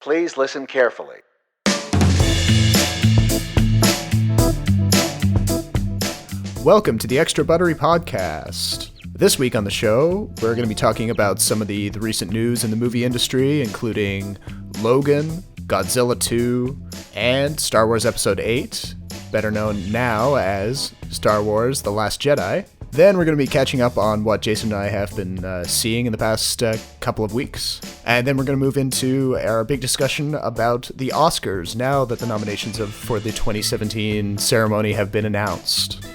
Please listen carefully. Welcome to the Extra Buttery Podcast. This week on the show, we're going to be talking about some of the recent news in the movie industry, including Logan, Godzilla 2, and Star Wars Episode 8, better known now as Star Wars The Last Jedi. Then we're going to be catching up on what Jason and I have been seeing in the past couple of weeks. And then we're going to move into our big discussion about the Oscars now that the nominations for the 2017 ceremony have been announced.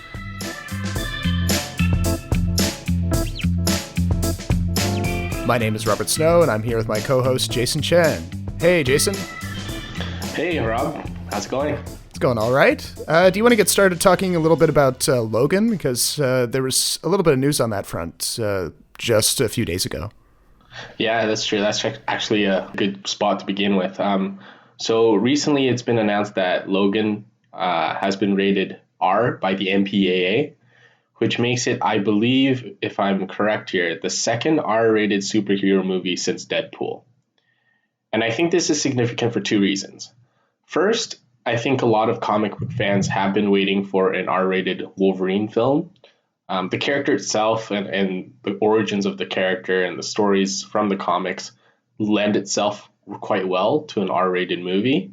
My name is Robert Snow, and I'm here with my co-host, Jason Chen. Hey, Jason. Hey, Rob. How's it going? It's going all right. Do you want to get started talking a little bit about Logan? Because there was a little bit of news on that front just a few days ago. Yeah, that's true. That's actually a good spot to begin with. So recently it's been announced that Logan has been rated R by the MPAA, which makes it, I believe, if I'm correct here, the second R-rated superhero movie since Deadpool. And I think this is significant for two reasons. First, I think a lot of comic book fans have been waiting for an R-rated Wolverine film. The character itself and the origins of the character and the stories from the comics lend itself quite well to an R-rated movie.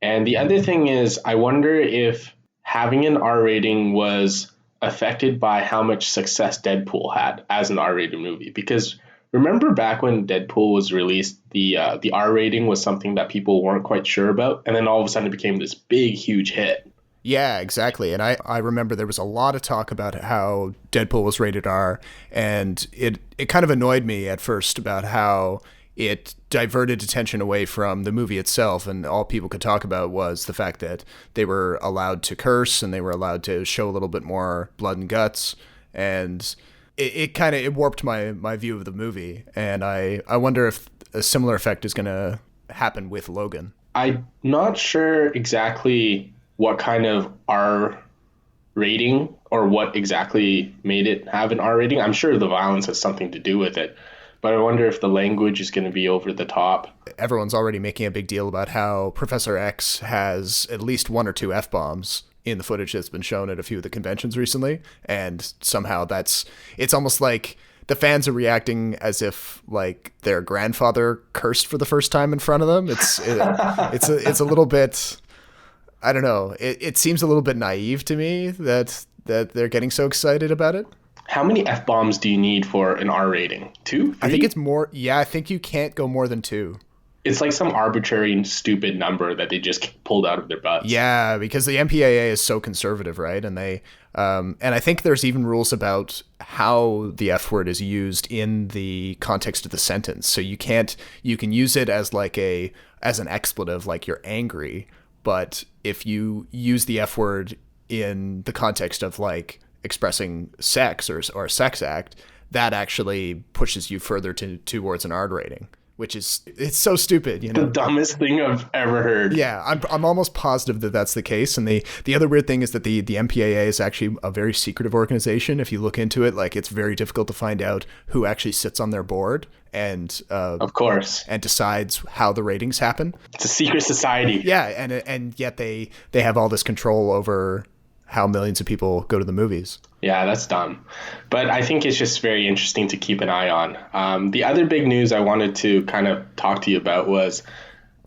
And the other thing is, I wonder if having an R rating was affected by how much success Deadpool had as an R-rated movie. Because remember back when Deadpool was released, the R rating was something that people weren't quite sure about, and then all of a sudden it became this big, huge hit. Yeah, exactly. And I remember there was a lot of talk about how Deadpool was rated R, and it kind of annoyed me at first about how it diverted attention away from the movie itself, and all people could talk about was the fact that they were allowed to curse and they were allowed to show a little bit more blood and guts, and it warped my view of the movie. And I wonder if a similar effect is going to happen with Logan. I'm not sure exactly what kind of R rating or what exactly made it have an R rating. I'm sure the violence has something to do with it. But I wonder if the language is going to be over the top. Everyone's already making a big deal about how Professor X has at least one or two F-bombs in the footage that's been shown at a few of the conventions recently. And somehow it's almost like the fans are reacting as if like their grandfather cursed for the first time in front of them. It's a little bit, I don't know. It seems a little bit naive to me that they're getting so excited about it. How many F-bombs do you need for an R rating? 2? 3? I think it's more. Yeah, I think you can't go more than 2. It's like some arbitrary, stupid number that they just pulled out of their butts. Yeah, because the MPAA is so conservative, right? And they, and I think there's even rules about how the F word is used in the context of the sentence. So you can use it as as an expletive, like you're angry. But if you use the F word in the context of like expressing sex or a sex act, that actually pushes you further towards an R rating, which it's so stupid, you know. The dumbest thing I've ever heard. Yeah, I'm almost positive that that's the case. And the other weird thing is that the MPAA is actually a very secretive organization. If you look into it, like it's very difficult to find out who actually sits on their board and of course, and decides how the ratings happen. It's a secret society. Yeah, and yet they have all this control over how millions of people go to the movies. Yeah, that's dumb. But I think it's just very interesting to keep an eye on. The other big news I wanted to kind of talk to you about was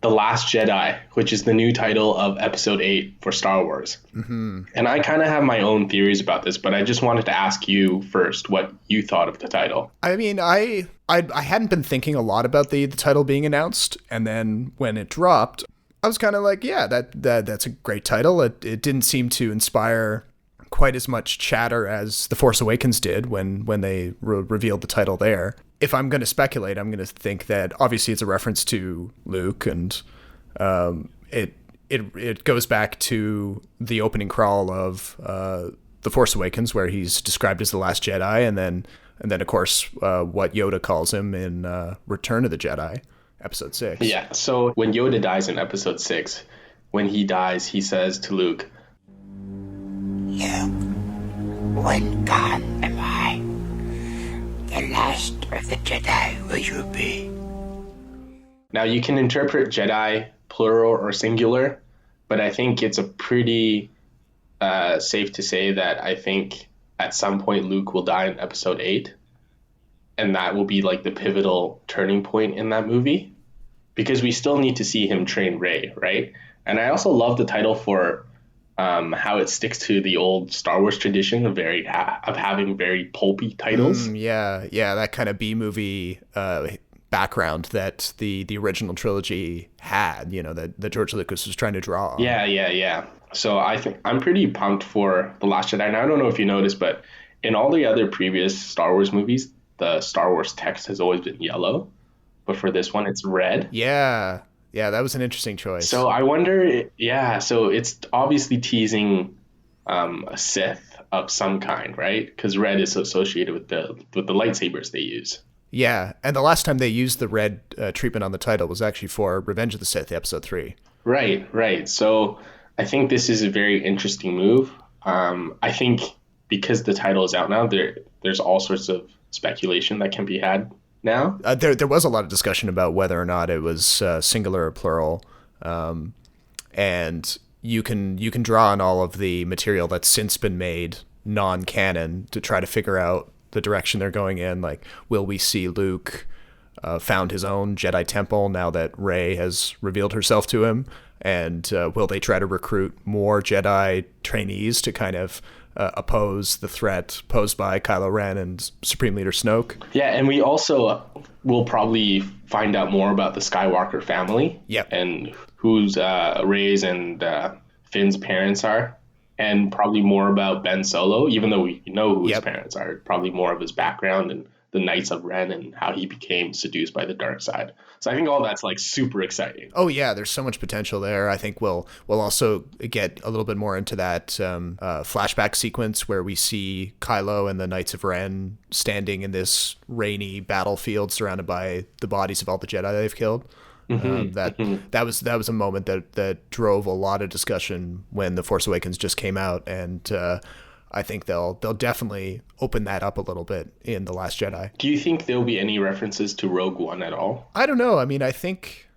The Last Jedi, which is the new title of Episode 8 for Star Wars. Mm-hmm. And I kind of have my own theories about this, but I just wanted to ask you first what you thought of the title. I mean, I hadn't been thinking a lot about the title being announced, and then when it dropped, I was kind of like, yeah, that's a great title. It didn't seem to inspire quite as much chatter as The Force Awakens did when they revealed the title there. If I'm going to speculate, I'm going to think that obviously it's a reference to Luke, and it goes back to the opening crawl of The Force Awakens, where he's described as the last Jedi, and then of course what Yoda calls him in Return of the Jedi. Episode 6. Yeah, so when Yoda dies in Episode 6, when he dies, he says to Luke, Luke, when gone am I? The last of the Jedi will you be? Now, you can interpret Jedi plural or singular, but I think it's a pretty safe to say that I think at some point Luke will die in episode 8, and that will be like the pivotal turning point in that movie, because we still need to see him train Rey, right? And I also love the title for how it sticks to the old Star Wars tradition of having very pulpy titles. Yeah, that kind of B-movie background that the original trilogy had, that George Lucas was trying to draw on. Yeah. So I think I'm pretty pumped for The Last Jedi. Now, I don't know if you noticed, but in all the other previous Star Wars movies, the Star Wars text has always been yellow, but for this one, it's red. Yeah, that was an interesting choice. So I wonder, so it's obviously teasing a Sith of some kind, right? Because red is associated with the lightsabers they use. Yeah, and the last time they used the red treatment on the title was actually for Revenge of the Sith, episode 3. Right. So I think this is a very interesting move. I think because the title is out now, there's all sorts of speculation that can be had now. There was a lot of discussion about whether or not it was singular or plural, and you can draw on all of the material that's since been made non-canon to try to figure out the direction they're going in. Like, will we see Luke found his own Jedi temple now that Rey has revealed herself to him? And will they try to recruit more Jedi trainees to kind of oppose the threat posed by Kylo Ren and Supreme Leader Snoke? Yeah, and we also will probably find out more about the Skywalker family. Yep. And who's Rey's and Finn's parents are. And probably more about Ben Solo, even though we know who his parents are. Probably more of his background and the Knights of Ren and how he became seduced by the dark side. So I think all that's like super exciting. Oh yeah, there's so much potential there. I think we'll also get a little bit more into that flashback sequence where we see Kylo and the Knights of Ren standing in this rainy battlefield surrounded by the bodies of all the Jedi they've killed. That was a moment that drove a lot of discussion when The Force Awakens just came out, and I think they'll definitely open that up a little bit in The Last Jedi. Do you think there'll be any references to Rogue One at all? I don't know. I mean, I think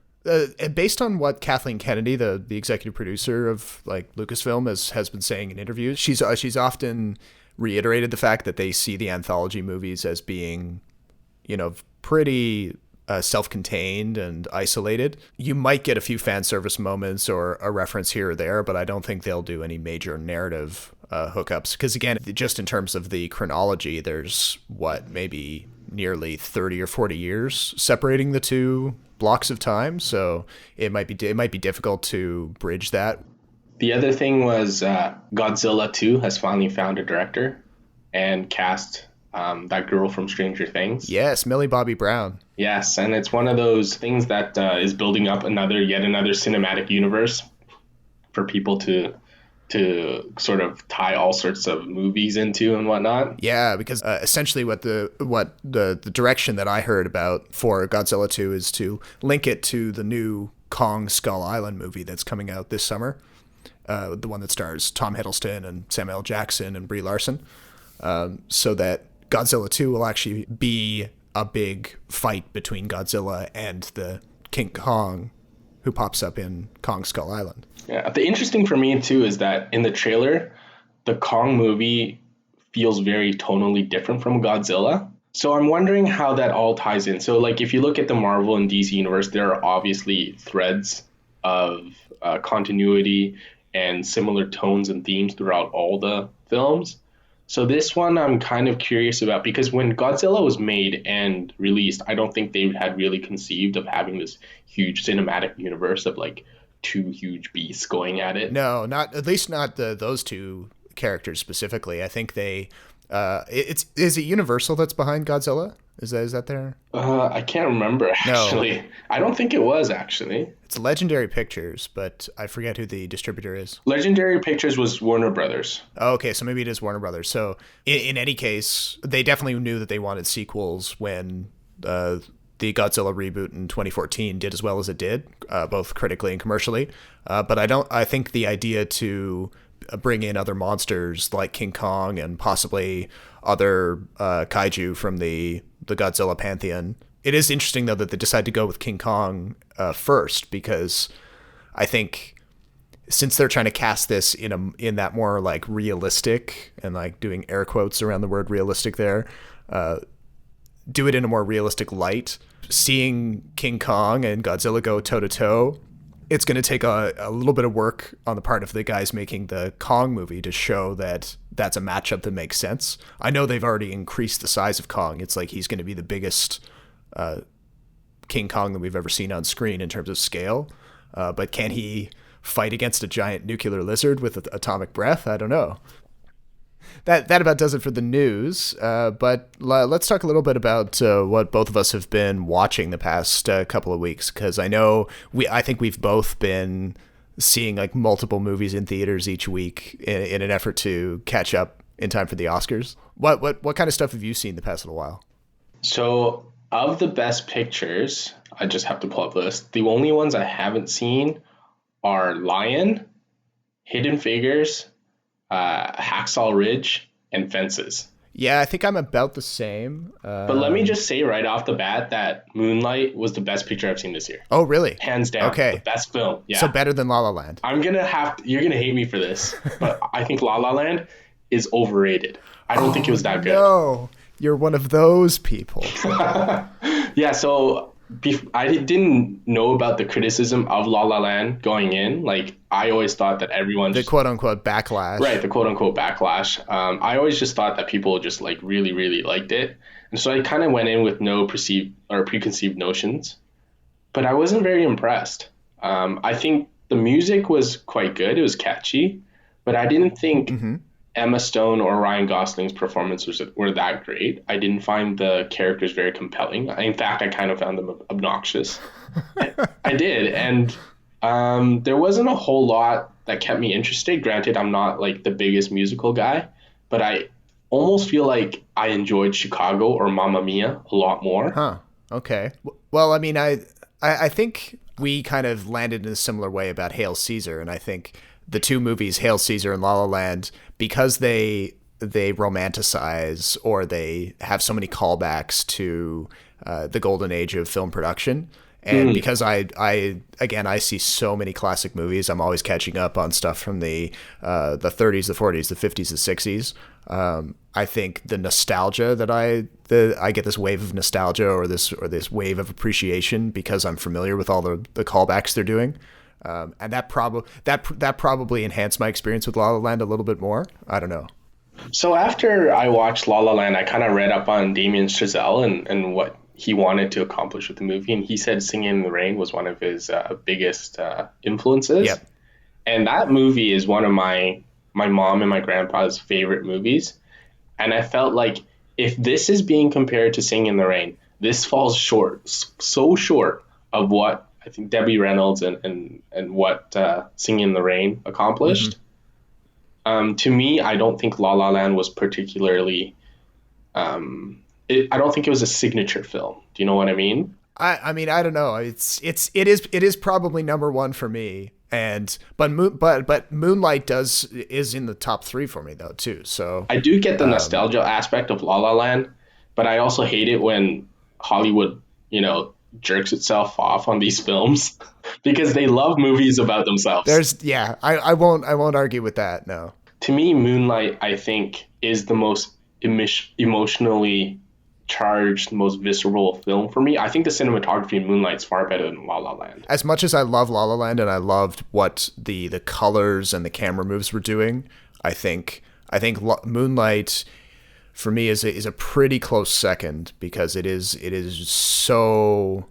based on what Kathleen Kennedy, the executive producer of like Lucasfilm, has been saying in interviews, she's often reiterated the fact that they see the anthology movies as being, pretty self-contained and isolated. You might get a few fan service moments or a reference here or there, but I don't think they'll do any major narrative hookups. Because again, just in terms of the chronology, there's maybe nearly 30 or 40 years separating the two blocks of time. So it might be difficult to bridge that. The other thing was Godzilla 2 has finally found a director and cast that girl from Stranger Things. Yes, Millie Bobby Brown. Yes, and it's one of those things that is building up yet another cinematic universe for people to sort of tie all sorts of movies into and whatnot. Yeah, because essentially what the direction that I heard about for Godzilla 2 is to link it to the new Kong Skull Island movie that's coming out this summer, the one that stars Tom Hiddleston and Samuel L. Jackson and Brie Larson, so that Godzilla 2 will actually be a big fight between Godzilla and the King Kong who pops up in Kong Skull Island. Yeah, the interesting for me too is that in the trailer, the Kong movie feels very tonally different from Godzilla. So I'm wondering how that all ties in. So like if you look at the Marvel and DC universe, there are obviously threads of continuity and similar tones and themes throughout all the films. So this one I'm kind of curious about, because when Godzilla was made and released, I don't think they had really conceived of having this huge cinematic universe of like two huge beasts going at it. No, at least not those two characters specifically. I think they is it Universal that's behind Godzilla? Is that there? I can't remember actually. No. I don't think it was actually. It's Legendary Pictures, but I forget who the distributor is. Legendary Pictures was Warner Brothers. Oh, okay, so maybe it is Warner Brothers. So in any case, they definitely knew that they wanted sequels when the Godzilla reboot in 2014 did as well as it did, both critically and commercially. But I think the idea to bring in other monsters like King Kong and possibly other kaiju from the Godzilla pantheon It is interesting though that they decided to go with King Kong first, because I think since they're trying to cast this in that more like realistic, and like doing air quotes around the word realistic there, do it in a more realistic light. Seeing King Kong and Godzilla go toe to toe, it's going to take a little bit of work on the part of the guys making the Kong movie to show that that's a matchup that makes sense. I know they've already increased the size of Kong. It's like he's going to be the biggest King Kong that we've ever seen on screen in terms of scale. But can he fight against a giant nuclear lizard with atomic breath? I don't know. That about does it for the news. But let's talk a little bit about what both of us have been watching the past couple of weeks, because I think we've both been seeing like multiple movies in theaters each week in an effort to catch up in time for the Oscars. What kind of stuff have you seen the past little while? So of the best pictures, I just have to pull up the list. The only ones I haven't seen are Lion, Hidden Figures, Hacksaw Ridge, and Fences. Yeah, I think I'm about the same. But let me just say right off the bat that Moonlight was the best picture I've seen this year. Oh, really? Hands down. Okay. The best film. Yeah. So better than La La Land. You're going to hate me for this, but I think La La Land is overrated. I don't think it was that good. No, you're one of those people. Yeah, so I didn't know about the criticism of La La Land going in. Like, I always thought that everyone the quote unquote backlash. Right, the quote unquote backlash. I always just thought that people just like really, really liked it. And so I kind of went in with no preconceived notions, but I wasn't very impressed. I think the music was quite good. It was catchy, but I didn't think Emma Stone or Ryan Gosling's performances were that great. I didn't find the characters very compelling. In fact, I kind of found them obnoxious. I did. And there wasn't a whole lot that kept me interested. Granted, I'm not like the biggest musical guy, but I almost feel like I enjoyed Chicago or Mamma Mia a lot more. Huh. Okay. Well, I mean, I think we kind of landed in a similar way about Hail Caesar, and I think the two movies, Hail Caesar and La La Land, because they romanticize or they have so many callbacks to the golden age of film production. And because I see so many classic movies, I'm always catching up on stuff from the 30s, the 40s, the 50s, the 60s. I think the nostalgia that I get, this wave of nostalgia or this wave of appreciation because I'm familiar with all the callbacks they're doing. And that probably enhanced my experience with La La Land a little bit more. I don't know. So after I watched La La Land, I kind of read up on Damien Chazelle and what he wanted to accomplish with the movie, and he said Singing in the Rain was one of his biggest influences. Yep. And that movie is one of my mom and my grandpa's favorite movies. And I felt like if this is being compared to Singing in the Rain, this falls short, so short of what I think Debbie Reynolds and what Singing in the Rain accomplished. To me, I don't think La La Land was particularly I don't think it was a signature film. Do you know what I mean? I mean, I don't know. It is probably number one for me. But Moonlight is in the top 3 for me though too. So I do get the nostalgia aspect of La La Land, but I also hate it when Hollywood, jerks itself off on these films because they love movies about themselves. I won't argue with that. No. To me, Moonlight, I think, is the most emotionally charged, most visceral film for me. I think the cinematography in Moonlight's far better than La La Land. As much as I love La La Land and I loved what the colors and the camera moves were doing, I think Moonlight for me is a pretty close second because it is so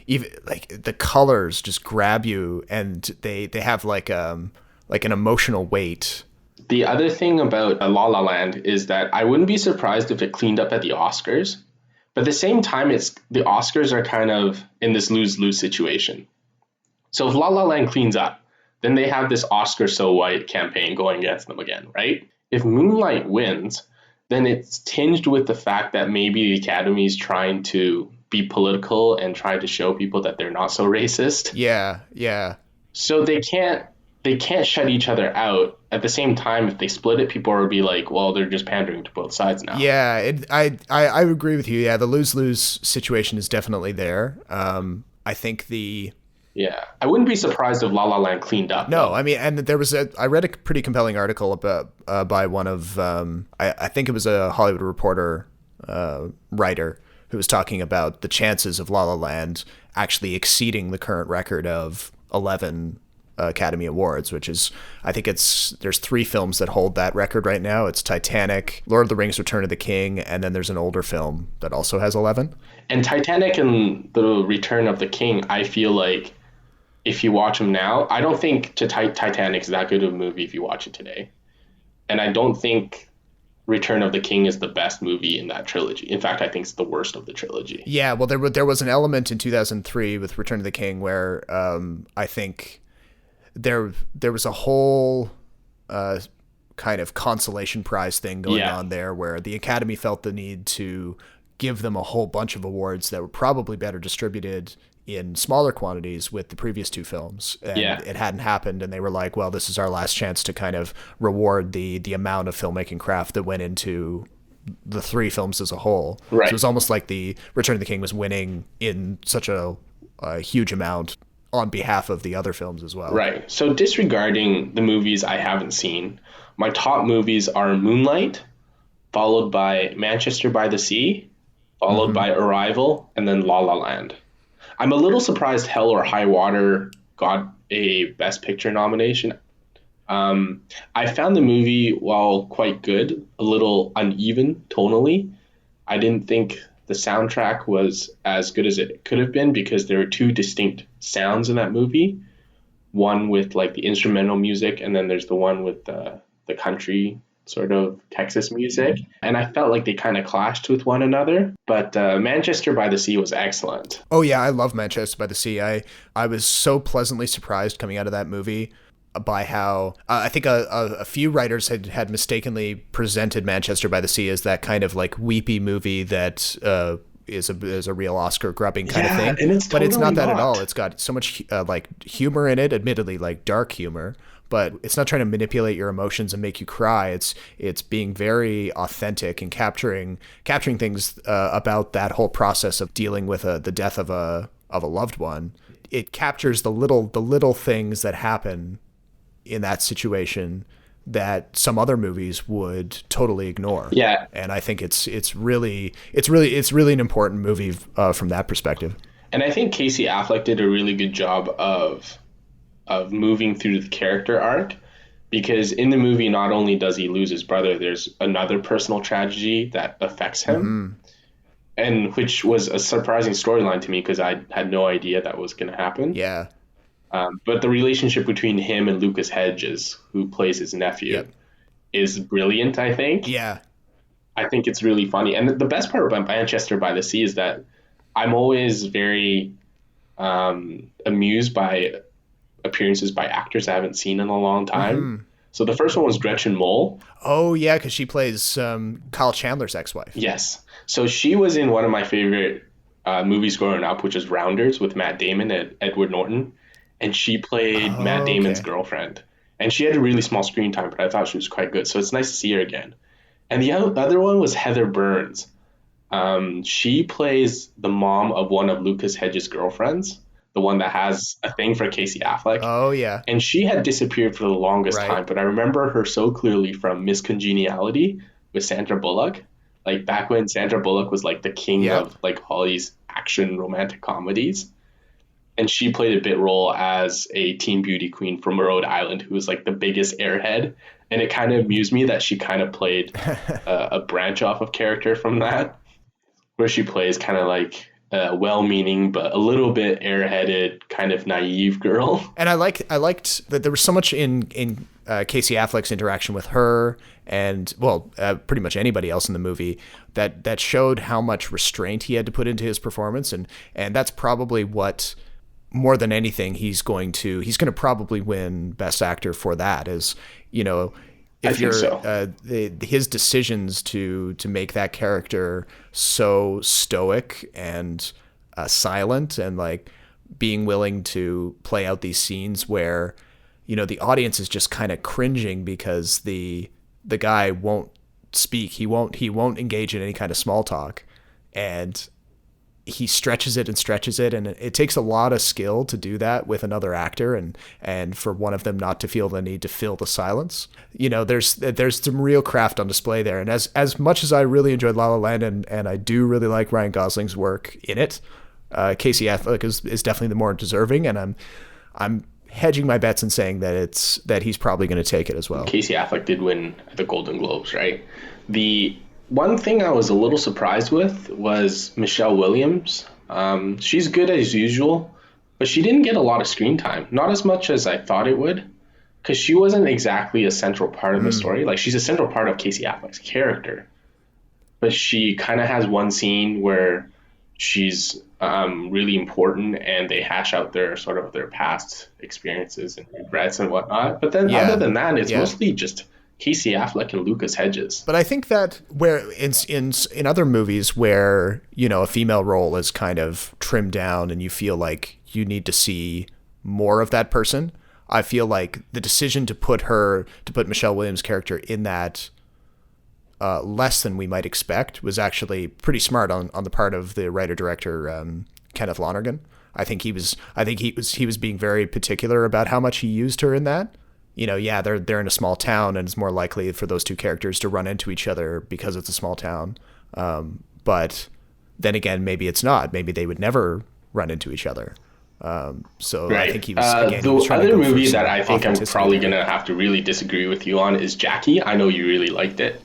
even like the colors just grab you and they have like an emotional weight. The other thing about La La Land is that I wouldn't be surprised if it cleaned up at the Oscars, but at the same time, the Oscars are kind of in this lose-lose situation. So if La La Land cleans up, then they have this Oscar So White campaign going against them again, right? If Moonlight wins, then it's tinged with the fact that maybe the Academy is trying to be political and try to show people that they're not so racist. Yeah. So they can't they can't shut each other out. At the same time, if they split it, people will be like, well, they're just pandering to both sides now. Yeah, I agree with you. Yeah, the lose-lose situation is definitely there. I think Yeah, I wouldn't be surprised if La La Land cleaned up. No, though. I mean, and I read a pretty compelling article about by one of I think it was a Hollywood Reporter writer who was talking about the chances of La La Land actually exceeding the current record of 11 Academy Awards, which is, I think there's 3 films that hold that record right now. It's Titanic, Lord of the Rings, Return of the King, and then there's an older film that also has 11. And Titanic and the Return of the King, I feel like if you watch them now, I don't think Titanic's that good of a movie if you watch it today. And I don't think Return of the King is the best movie in that trilogy. In fact, I think it's the worst of the trilogy. Yeah, well, there was an element in 2003 with Return of the King where I think there was a whole kind of consolation prize thing going on there where the Academy felt the need to give them a whole bunch of awards that were probably better distributed in smaller quantities with the previous 2 films. And it hadn't happened, and they were like, well, this is our last chance to kind of reward the amount of filmmaking craft that went into the 3 films as a whole. Right. So it was almost like the Return of the King was winning in such a huge amount on behalf of the other films as well. Right. So disregarding the movies I haven't seen, my top movies are Moonlight, followed by Manchester by the Sea, followed by Arrival, and then La La Land. I'm a little surprised Hell or High Water got a Best Picture nomination. I found the movie, while quite good, a little uneven tonally. I didn't think the soundtrack was as good as it could have been because there were 2 distinct sounds in that movie. One with like the instrumental music, and then there's the one with the country sort of Texas music. And I felt like they kind of clashed with one another. But Manchester by the Sea was excellent. Oh yeah, I love Manchester by the Sea. I was so pleasantly surprised coming out of that movie by how I think a few writers had mistakenly presented Manchester by the Sea as that kind of like weepy movie that is a real Oscar grubbing kind of thing. And it's but it's not that totally at all. It's got so much like humor in it, admittedly like dark humor, but it's not trying to manipulate your emotions and make you cry. It's being very authentic and capturing things about that whole process of dealing with the death of a loved one. It captures the little things that happen in that situation that some other movies would totally ignore. Yeah. And I think it's really an important movie from that perspective. And I think Casey Affleck did a really good job of moving through the character arc, because in the movie, not only does he lose his brother, there's another personal tragedy that affects him. And which was a surprising storyline to me because I had no idea that was going to happen. Yeah. But the relationship between him and Lucas Hedges, who plays his nephew, is brilliant, I think. Yeah. I think it's really funny. And the best part about Manchester by the Sea is that I'm always very amused by appearances by actors I haven't seen in a long time. So the first one was Gretchen Mol. Oh, yeah, because she plays Kyle Chandler's ex-wife. Yes. So she was in one of my favorite movies growing up, which is Rounders with Matt Damon and Edward Norton. And she played Matt Damon's girlfriend. And she had a really small screen time, but I thought she was quite good. So it's nice to see her again. And the other one was Heather Burns. She plays the mom of one of Lucas Hedges' girlfriends, the one that has a thing for Casey Affleck. Oh, yeah. And she had disappeared for the longest time, but I remember her so clearly from Miss Congeniality with Sandra Bullock. Like back when Sandra Bullock was like the king of like all these action romantic comedies. And she played a bit role as a teen beauty queen from Rhode Island who was like the biggest airhead. And it kind of amused me that she kind of played a branch off of character from that, where she plays kind of like a well-meaning but a little bit airheaded kind of naive girl. And I liked that there was so much in Casey Affleck's interaction with her and pretty much anybody else in the movie that showed how much restraint he had to put into his performance, and that's probably what, more than anything, he's going to probably win Best Actor for that. Is, you know, if you're his decisions to make that character so stoic and silent, and like being willing to play out these scenes where, the audience is just kind of cringing because the guy won't speak. He won't engage in any kind of small talk, and he stretches it and stretches it, and it takes a lot of skill to do that with another actor, and for one of them not to feel the need to fill the silence. There's some real craft on display there, and as much as I really enjoyed La La Land, and I do really like Ryan Gosling's work in it, Casey Affleck is definitely the more deserving, and I'm hedging my bets and saying that he's probably going to take it as well. Casey Affleck did win the Golden Globes, right? The one thing I was a little surprised with was Michelle Williams. She's good as usual, but she didn't get a lot of screen time. Not as much as I thought it would, because she wasn't exactly a central part of the story. Like, she's a central part of Casey Affleck's character, but she kind of has one scene where she's really important, and they hash out their past experiences and regrets and whatnot. But then other than that, it's mostly just Casey Affleck and Lucas Hedges. But I think that where in other movies where, a female role is kind of trimmed down and you feel like you need to see more of that person, I feel like the decision to put Michelle Williams' character in that less than we might expect was actually pretty smart on the part of the writer-director Kenneth Lonergan. I think he was being very particular about how much he used her in that. They're in a small town, and it's more likely for those two characters to run into each other because it's a small town. But then again, maybe it's not. Maybe they would never run into each other. So right. I think he was. The other movie that I think I'm probably going to have to really disagree with you on is Jackie. I know you really liked it.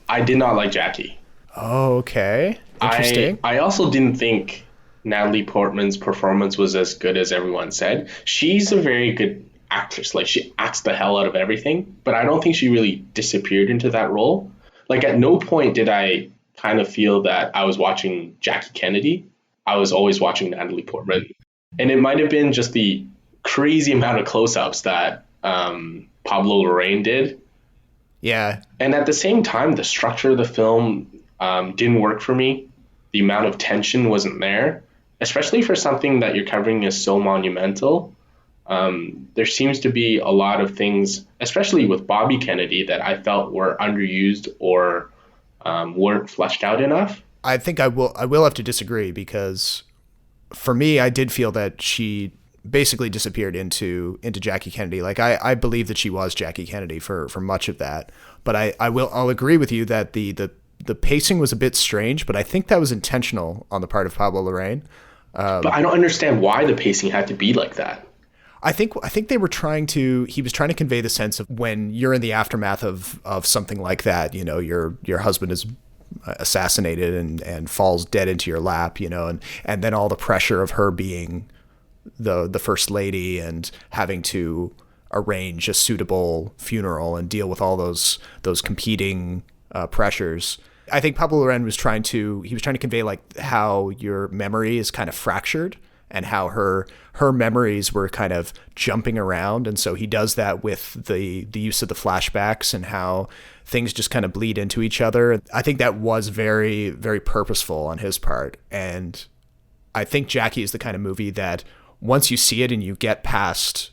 I did not like Jackie. Oh, okay. Interesting. I also didn't think Natalie Portman's performance was as good as everyone said. She's a very good actress. Like, she acts the hell out of everything, but I don't think she really disappeared into that role. Like, at no point did I kind of feel that I was watching Jackie Kennedy. I was always watching Natalie Portman. And it might have been just the crazy amount of close-ups that Pablo Larraín did. Yeah. And at the same time, the structure of the film didn't work for me. The amount of tension wasn't there, especially for something that you're covering is so monumental. There seems to be a lot of things, especially with Bobby Kennedy, that I felt were underused or weren't fleshed out enough. I think I will have to disagree, because for me, I did feel that she basically disappeared into Jackie Kennedy. Like, I believe that she was Jackie Kennedy for much of that, but I'll agree with you that the pacing was a bit strange, but I think that was intentional on the part of Pablo Larraín. But I don't understand why the pacing had to be like that. I think he was trying to convey the sense of when you're in the aftermath of something like that, your husband is assassinated and falls dead into your lap, and then all the pressure of her being the first lady and having to arrange a suitable funeral and deal with all those competing pressures. I think Pablo Larraín was trying to convey like how your memory is kind of fractured and how her memories were kind of jumping around. And so he does that with the use of the flashbacks and how things just kind of bleed into each other. I think that was very, very purposeful on his part. And I think Jackie is the kind of movie that once you see it and you get past,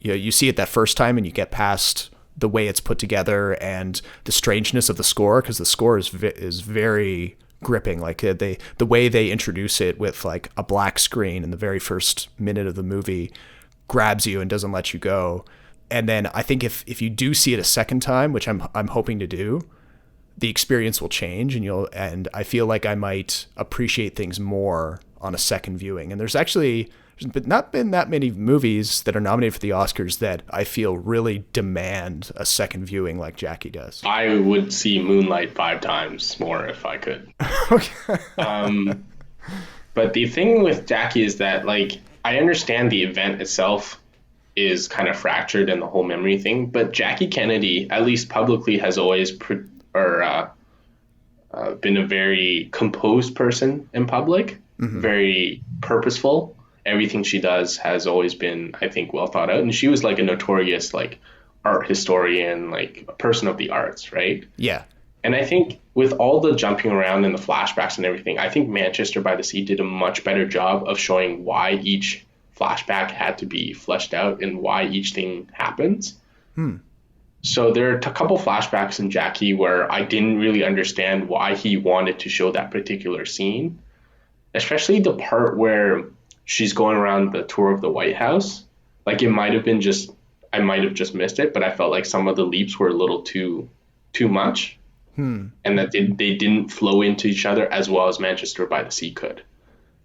you see it that first time and you get past the way it's put together and the strangeness of the score, because the score is very gripping. Like the way they introduce it with like a black screen in the very first minute of the movie grabs you and doesn't let you go. And then I think if you do see it a second time, which I'm hoping to do, the experience will change and I feel like I might appreciate things more on a second viewing. And there's not been that many movies that are nominated for the Oscars that I feel really demand a second viewing like Jackie does. I would see Moonlight 5 times more if I could. Okay. But the thing with Jackie is that, like, I understand the event itself is kind of fractured in the whole memory thing, but Jackie Kennedy, at least publicly, has always been a very composed person in public, very purposeful. Everything she does has always been, I think, well thought out. And she was like a notorious like art historian, like a person of the arts, right? Yeah. And I think with all the jumping around and the flashbacks and everything, I think Manchester by the Sea did a much better job of showing why each flashback had to be fleshed out and why each thing happens. So there are a couple flashbacks in Jackie where I didn't really understand why he wanted to show that particular scene, especially the part where she's going around the tour of the White House. Like it might have been just, I might have just missed it, but I felt like some of the leaps were a little too much, and that they didn't flow into each other as well as Manchester by the Sea could.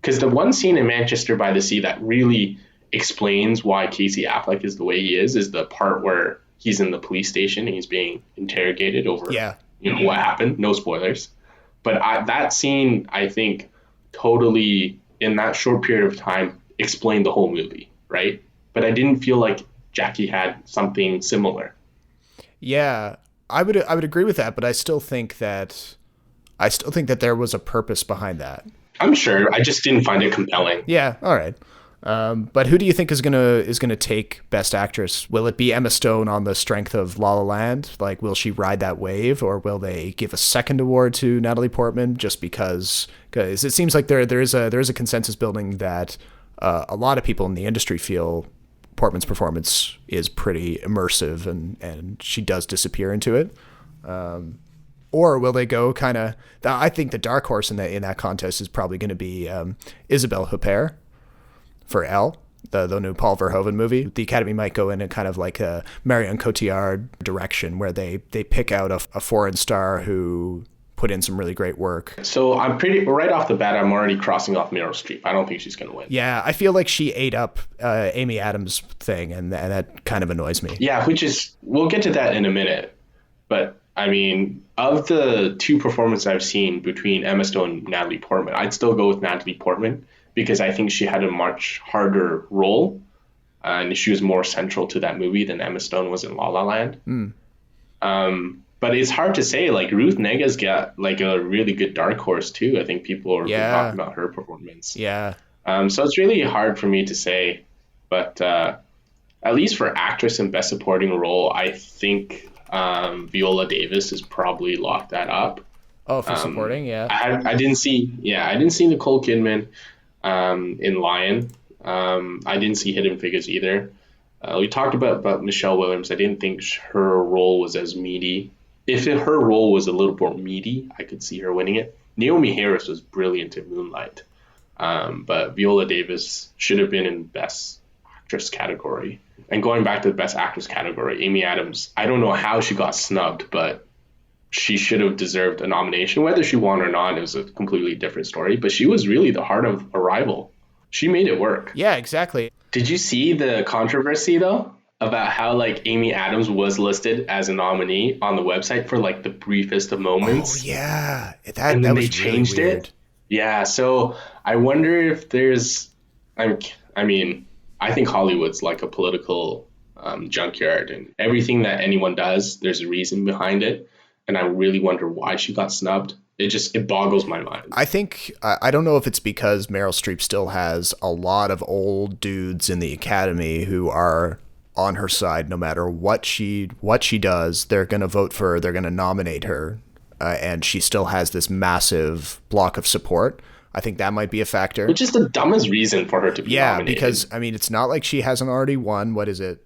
Because the one scene in Manchester by the Sea that really explains why Casey Affleck is the way he is the part where he's in the police station and he's being interrogated over what happened. No spoilers. But that scene, I think, totally, in that short period of time, explained the whole movie, right? But I didn't feel like Jackie had something similar. Yeah, I would agree with that, but I still think that there was a purpose behind that. I'm sure. I just didn't find it compelling. Yeah, all right. But who do you think is gonna take Best Actress? Will it be Emma Stone on the strength of La La Land? Like, will she ride that wave, or will they give a second award to Natalie Portman just because it seems like there is a consensus building that a lot of people in the industry feel Portman's performance is pretty immersive and she does disappear into it. Or will they go kind of? I think the dark horse in that contest is probably going to be Isabelle Huppert for Elle, the new Paul Verhoeven movie. The Academy might go in a kind of like a Marion Cotillard direction where they pick out a foreign star who put in some really great work. So I'm right off the bat, I'm already crossing off Meryl Streep. I don't think she's going to win. Yeah, I feel like she ate up Amy Adams' thing, and that kind of annoys me. Yeah, we'll get to that in a minute. But I mean, of the two performances I've seen between Emma Stone and Natalie Portman, I'd still go with Natalie Portman because I think she had a much harder role and she was more central to that movie than Emma Stone was in La La Land. But it's hard to say. Like, Ruth Negga's got like a really good dark horse too. I think people are talking about her performance. Yeah. So it's really hard for me to say, but at least for actress and best supporting role, I think Viola Davis has probably locked that up. Oh, for supporting, yeah. I didn't see Nicole Kidman in Lion. I didn't see Hidden Figures either. We talked about Michelle Williams. I didn't think her role was as meaty. If her role was a little more meaty, I could see her winning it. Naomi Harris was brilliant in Moonlight. But Viola Davis should have been in Best Actress category. And going back to the Best Actress category, Amy Adams, I don't know how she got snubbed, but she should have deserved a nomination. Whether she won or not, it was a completely different story. But she was really the heart of Arrival. She made it work. Yeah, exactly. Did you see the controversy, though, about how, like, Amy Adams was listed as a nominee on the website for, like, the briefest of moments? Oh, yeah. And then they was changed really weird. it? Yeah, so I wonder if there's... I mean, I think Hollywood's like a political junkyard, and everything that anyone does, there's a reason behind it. And I really wonder why she got snubbed. It boggles my mind. I think, I don't know if it's because Meryl Streep still has a lot of old dudes in the Academy who are on her side no matter what she does. They're going to vote for her, they're going to nominate her, and she still has this massive block of support. I think that might be a factor. Which is the dumbest reason for her to be nominated. Yeah, because, I mean, it's not like she hasn't already won, what is it,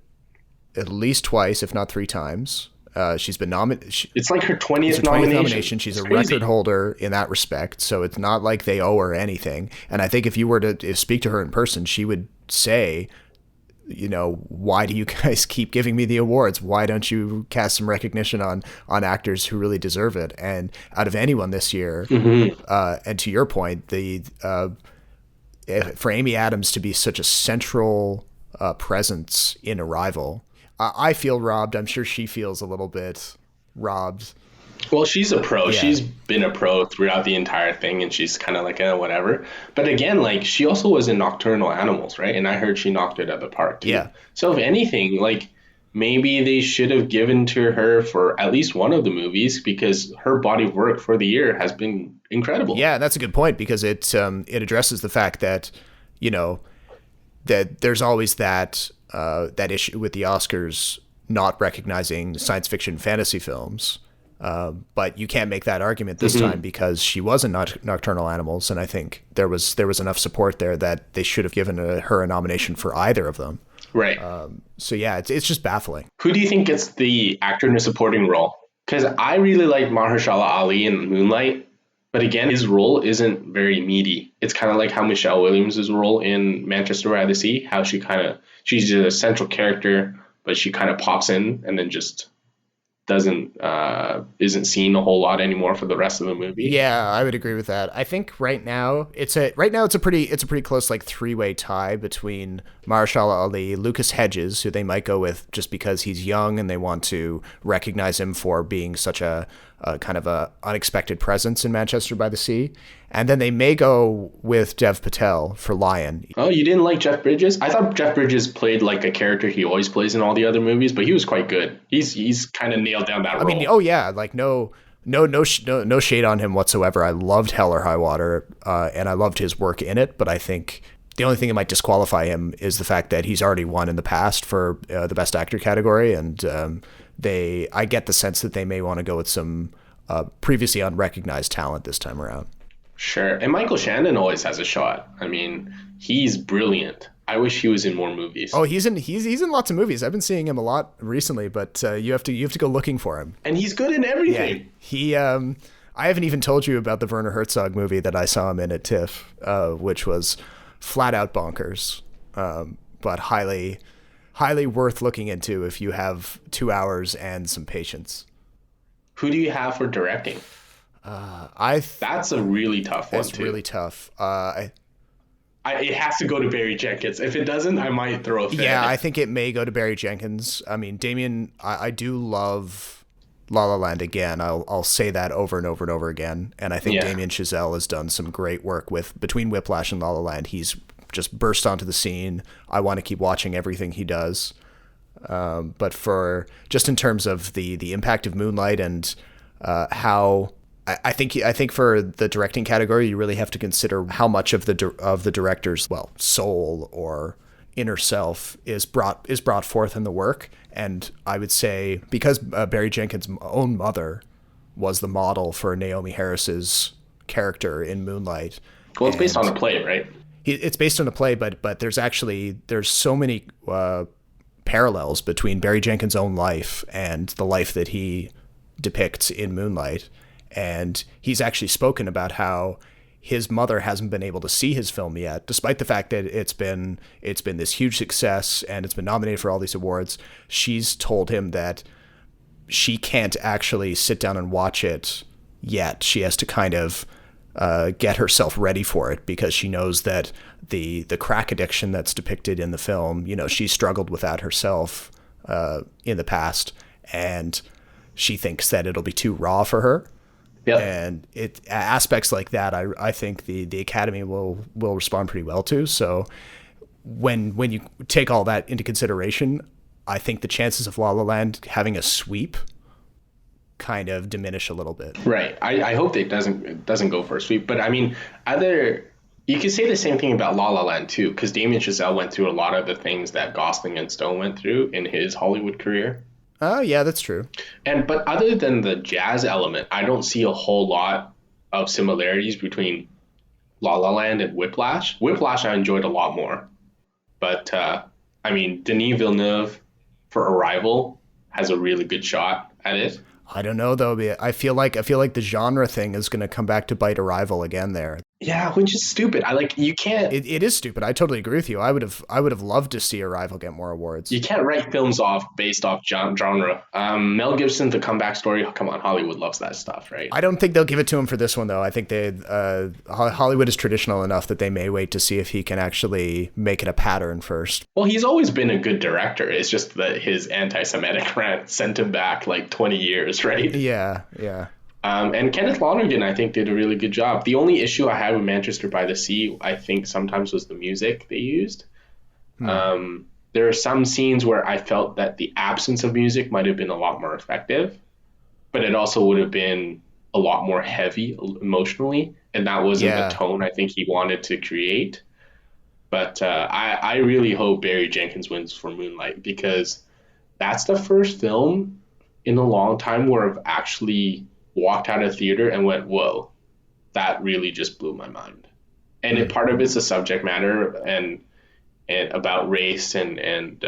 at least twice, if not 3 times. She's been nominated. It's like her 20th nomination. She's a record holder in that respect. So it's not like they owe her anything. And I think if you were to speak to her in person, she would say, you know, why do you guys keep giving me the awards? Why don't you cast some recognition on actors who really deserve it? And out of anyone this year, and to your point, for Amy Adams to be such a central presence in Arrival, I feel robbed. I'm sure she feels a little bit robbed. Well, she's a pro. Yeah. She's been a pro throughout the entire thing, and she's kind of like, whatever. But again, like, she also was in Nocturnal Animals, right? And I heard she knocked it out of the park, too. Yeah. So if anything, like, maybe they should have given to her for at least one of the movies, because her body of work for the year has been incredible. Yeah, that's a good point, because it addresses the fact that, you know, that there's always that issue with the Oscars not recognizing science fiction fantasy films. But you can't make that argument this time because she was in Nocturnal Animals, and I think there was enough support there that they should have given her a nomination for either of them. Right. So yeah, it's just baffling. Who do you think gets the actor in a supporting role? Because I really like Mahershala Ali in Moonlight, but again, his role isn't very meaty. It's kind of like how Michelle Williams' role in Manchester by the Sea, how she's a central character, but she kind of pops in and then just isn't seen a whole lot anymore for the rest of the movie. Yeah, I would agree with that. I think right now it's a pretty close like three-way tie between Mahershala Ali, Lucas Hedges, who they might go with just because he's young and they want to recognize him for being such a kind of a unexpected presence in Manchester by the Sea, and then they may go with Dev Patel for Lion. Oh, you didn't like Jeff Bridges? I thought Jeff Bridges played like a character he always plays in all the other movies, but he was quite good. He's kind of nailed down that role. I mean, oh yeah, like no shade on him whatsoever. I loved Hell or High Water, and I loved his work in it, but I think the only thing that might disqualify him is the fact that he's already won in the past for the Best Actor category, and I get the sense that they may want to go with some previously unrecognized talent this time around. Sure. And Michael Shannon always has a shot. I mean, he's brilliant. I wish he was in more movies. Oh, he's in lots of movies. I've been seeing him a lot recently, but you have to go looking for him. And he's good in everything. Yeah. I haven't even told you about the Werner Herzog movie that I saw him in at TIFF, which was flat out bonkers, but highly worth looking into if you have 2 hours and some patience. Who do you have for directing? That's a really tough one. It's really tough. It has to go to Barry Jenkins. If it doesn't, I might throw a fit. Yeah, I think it may go to Barry Jenkins. I mean, Damien, I do love La La Land again. I'll say that over and over and over again. And I think Damien Chazelle has done some great work between Whiplash and La La Land. He's just burst onto the scene. I want to keep watching everything he does. But for just in terms of the impact of Moonlight and how I think for the directing category, you really have to consider how much of the director's soul or inner self is brought forth in the work. And I would say because Barry Jenkins' own mother was the model for Naomi Harris's character in Moonlight. Well, it's based on a play, right? It's based on a play, but there's so many parallels between Barry Jenkins' own life and the life that he depicts in Moonlight. And he's actually spoken about how his mother hasn't been able to see his film yet, despite the fact that it's been this huge success and it's been nominated for all these awards. She's told him that she can't actually sit down and watch it yet. She has to kind of get herself ready for it because she knows that the crack addiction that's depicted in the film, she struggled with that herself in the past, and she thinks that it'll be too raw for her. Yep. And aspects like that, I think the Academy will respond pretty well to. So when you take all that into consideration, I think the chances of La La Land having a sweep kind of diminish a little bit. Right. I hope it doesn't go for a sweep. But I mean, you could say the same thing about La La Land too, because Damien Chazelle went through a lot of the things that Gosling and Stone went through in his Hollywood career. Oh, yeah, that's true. But other than the jazz element, I don't see a whole lot of similarities between La La Land and Whiplash. Whiplash I enjoyed a lot more. But, I mean, Denis Villeneuve for Arrival has a really good shot at it. I don't know, though. I feel like the genre thing is going to come back to bite Arrival again there. Yeah, which is stupid. You can't. It is stupid. I totally agree with you. I would have loved to see Arrival get more awards. You can't write films based off genre. Mel Gibson, The Comeback Story. Come on, Hollywood loves that stuff, right? I don't think they'll give it to him for this one, though. I think Hollywood is traditional enough that they may wait to see if he can actually make it a pattern first. Well, he's always been a good director. It's just that his anti-Semitic rant sent him back 20 years, right? Yeah. And Kenneth Lonergan, I think, did a really good job. The only issue I had with Manchester by the Sea, I think, sometimes was the music they used. There are some scenes where I felt that the absence of music might have been a lot more effective, but it also would have been a lot more heavy emotionally, and that wasn't the tone I think he wanted to create. But I really hope Barry Jenkins wins for Moonlight, because that's the first film in a long time where I've actually walked out of theater and went, whoa, that really just blew my mind. And part of it's the subject matter and about race and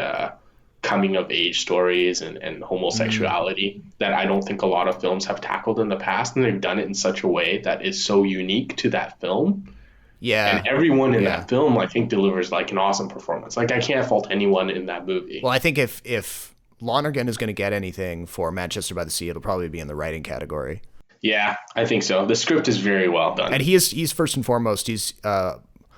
coming of age stories and homosexuality that I don't think a lot of films have tackled in the past, and they've done it in such a way that is so unique to that film. Yeah. And everyone in that film, I think, delivers like an awesome performance. Like, I can't fault anyone in that movie. Well, I think if Lonergan is going to get anything for Manchester by the Sea, it'll probably be in the writing category. Yeah, I think so. The script is very well done. And he's first and foremost,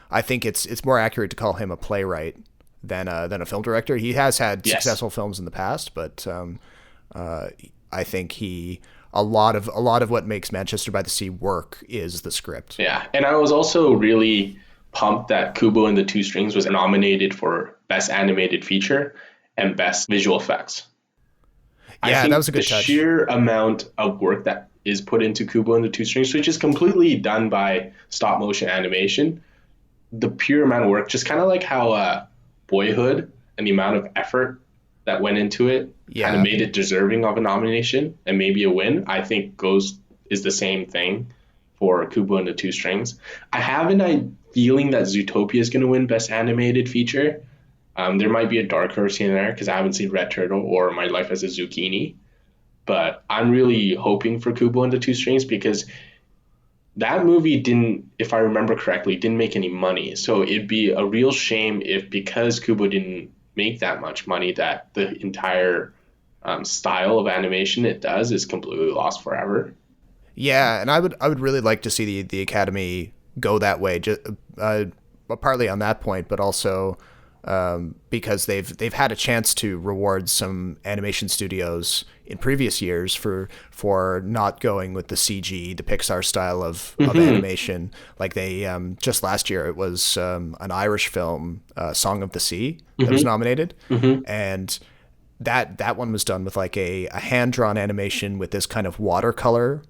I think it's more accurate to call him a playwright than a film director. He has had successful films in the past, but I think a lot of what makes Manchester by the Sea work is the script. Yeah, and I was also really pumped that Kubo and the Two Strings was nominated for Best Animated Feature and Best Visual Effects. Yeah, I think that was a good the touch. sheer amount of work that is put into Kubo and the Two Strings, which is completely done by stop motion animation, the pure amount of work, just kind of like how Boyhood and the amount of effort that went into it kind of made it deserving of a nomination and maybe a win, I think is the same thing for Kubo and the Two Strings. I have an feeling that Zootopia is going to win Best Animated Feature. There might be a dark horse in there because I haven't seen Red Turtle or My Life as a Zucchini. But I'm really hoping for Kubo and the Two Strings because that movie didn't, if I remember correctly, didn't make any money. So it'd be a real shame if, because Kubo didn't make that much money, that the entire style of animation it does is completely lost forever. Yeah, and I would really like to see the Academy go that way, just partly on that point, but also because they've had a chance to reward some animation studios in previous years for not going with the CG, the Pixar style of animation. Like they just last year, it was an Irish film, Song of the Sea, that was nominated, and that one was done with like a hand-drawn animation with this kind of watercolor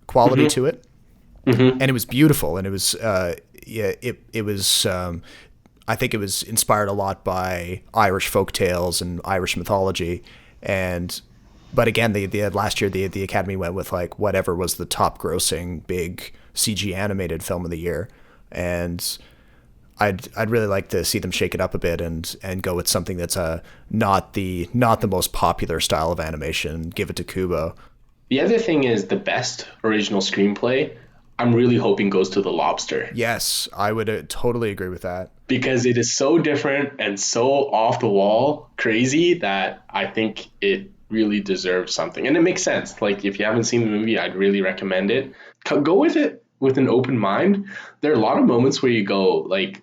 quality to it, and it was beautiful, and it was it was I think it was inspired a lot by Irish folk tales and Irish mythology, but again, the last year the Academy went with like whatever was the top grossing big CG animated film of the year, and I'd really like to see them shake it up a bit and go with something that's not the most popular style of animation. Give it to Kubo. The other thing is the best original screenplay, I'm really hoping goes to The Lobster. Yes, I would totally agree with that. Because it is so different and so off the wall crazy that I think it really deserves something. And it makes sense. Like, if you haven't seen the movie, I'd really recommend it. Go with it with an open mind. There are a lot of moments where you go like,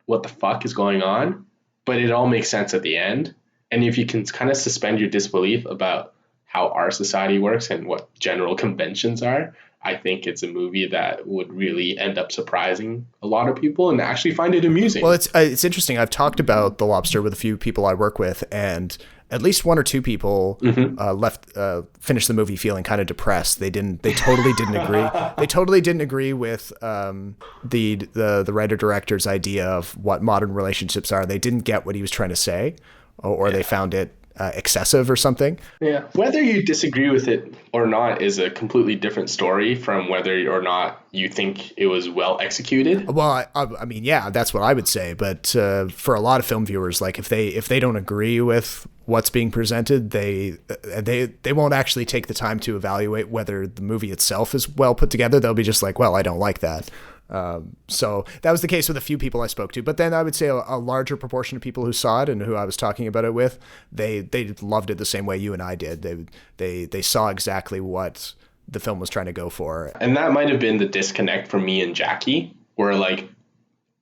what the fuck is going on? But it all makes sense at the end. And if you can kind of suspend your disbelief about how our society works and what general conventions are, I think it's a movie that would really end up surprising a lot of people and actually find it amusing. Well, it's interesting. I've talked about The Lobster with a few people I work with, and at least one or two people finished the movie feeling kind of depressed. They totally didn't agree. They totally didn't agree with the writer director's idea of what modern relationships are. They didn't get what he was trying to say, or they found it excessive or something. Yeah. Whether you disagree with it or not is a completely different story from whether or not you think it was well executed. Well, I mean, yeah, that's what I would say. But for a lot of film viewers, like if they don't agree with what's being presented, they won't actually take the time to evaluate whether the movie itself is well put together. They'll be just like, well, I don't like that. So that was the case with a few people I spoke to, but then I would say a larger proportion of people who saw it and who I was talking about it with, they loved it the same way you and I did. They saw exactly what the film was trying to go for. And that might have been the disconnect for me and Jackie, where like,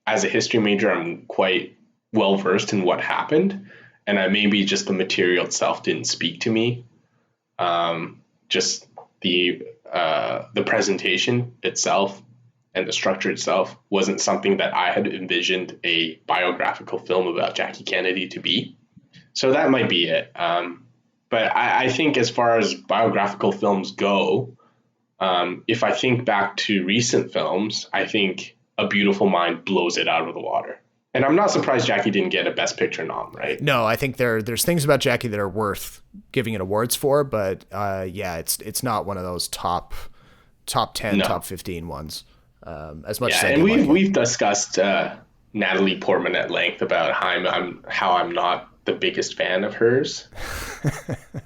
as a history major, I'm quite well versed in what happened. And maybe just the material itself didn't speak to me. Just the presentation itself and the structure itself wasn't something that I had envisioned a biographical film about Jackie Kennedy to be. So that might be it. But I think as far as biographical films go, if I think back to recent films, I think A Beautiful Mind blows it out of the water. And I'm not surprised Jackie didn't get a Best Picture nom, right? No, I think there's things about Jackie that are worth giving it awards for, but yeah, it's not one of those top 10, No. top 15 ones. As much Yeah, as I and do we've like it. we've discussed Natalie Portman at length about how I'm not the biggest fan of hers,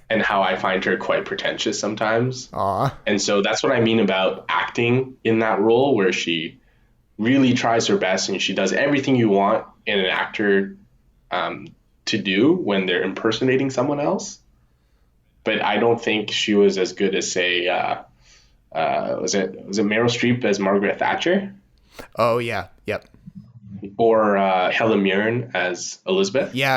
and how I find her quite pretentious sometimes. Aw. And so that's what I mean about acting in that role, where she really tries her best and she does everything you want in an actor to do when they're impersonating someone else. But I don't think she was as good as, say, was it Meryl Streep as Margaret Thatcher, Oh yeah, yep. or Helen Mirren as Elizabeth? Yeah,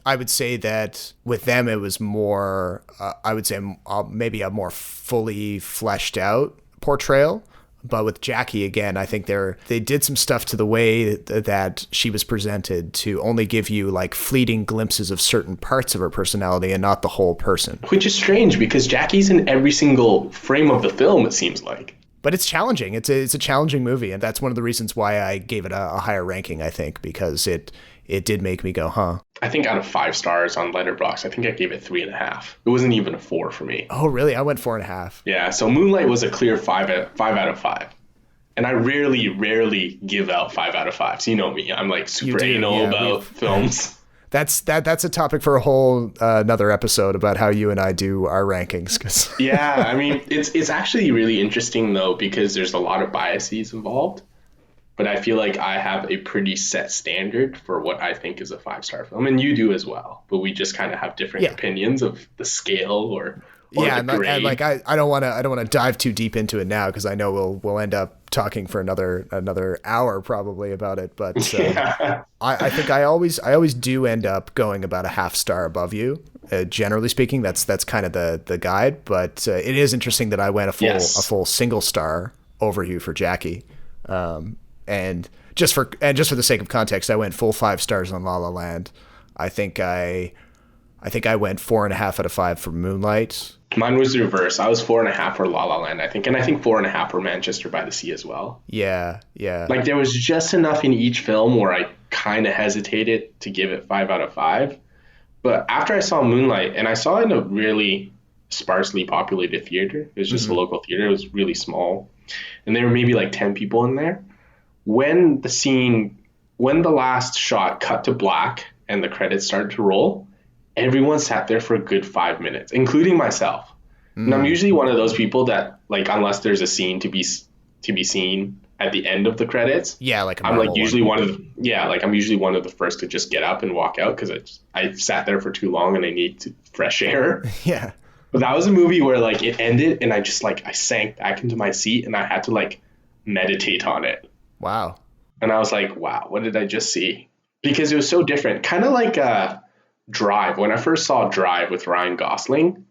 I would say that with them it was more. I would say maybe a more fully fleshed out portrayal. But with Jackie again, I think they did some stuff to the way that she was presented to only give you like fleeting glimpses of certain parts of her personality and not the whole person. Which is strange because Jackie's in every single frame of the film, it seems like. But it's challenging. It's a challenging movie, and that's one of the reasons why I gave it a higher ranking. I think because it did make me go, huh? I think out of 5 stars on Letterboxd, I think I gave it 3.5. It wasn't even a 4 for me. Oh really? I went 4.5. Yeah, so Moonlight was a clear 5 out of 5. And I rarely give out 5 out of 5s. You know me. I'm like super do, anal yeah, about films. That's a topic for a whole another episode about how you and I do our rankings. 'Cause Yeah, I mean, it's actually really interesting though, because there's a lot of biases involved. But I feel like I have a pretty set standard for what I think is a 5-star film, and you do as well. But we just kind of have different opinions of the scale or yeah, the grade. and like I don't want to dive too deep into it now because I know we'll end up talking for another hour probably about it. But Yeah. I think I always do end up going about a half star above you. Generally speaking, that's kind of the guide. But it is interesting that I went a full single star over you for Jackie. And just for the sake of context, I went full 5 stars on La La Land. I think I went 4.5 out of 5 for Moonlight. Mine was the reverse. I was 4.5 for La La Land, I think, and I think 4.5 for Manchester by the Sea as well. Yeah. Like there was just enough in each film where I kind of hesitated to give it 5 out of 5. But after I saw Moonlight, and I saw it in a really sparsely populated theater. It was just a local theater. It was really small, and there were maybe like 10 people in there. When the last shot cut to black and the credits started to roll, everyone sat there for a good 5 minutes, including myself. And I'm usually one of those people that, like, unless there's a scene to be seen at the end of the credits, Yeah, like a I'm like Marvel usually one. I'm usually one of the first to just get up and walk out because I sat there for too long and I need fresh air. Yeah. But that was a movie where like it ended and I just like I sank back into my seat and I had to like meditate on it. Wow. And I was like, wow, what did I just see? Because it was so different. Kind of like Drive. When I first saw Drive with Ryan Gosling,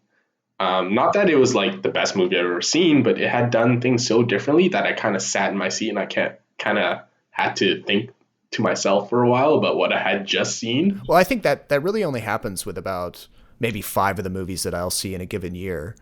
not that it was like the best movie I've ever seen, but it had done things so differently that I kind of sat in my seat and I kind of had to think to myself for a while about what I had just seen. Well, I think that really only happens with about maybe 5 of the movies that I'll see in a given year.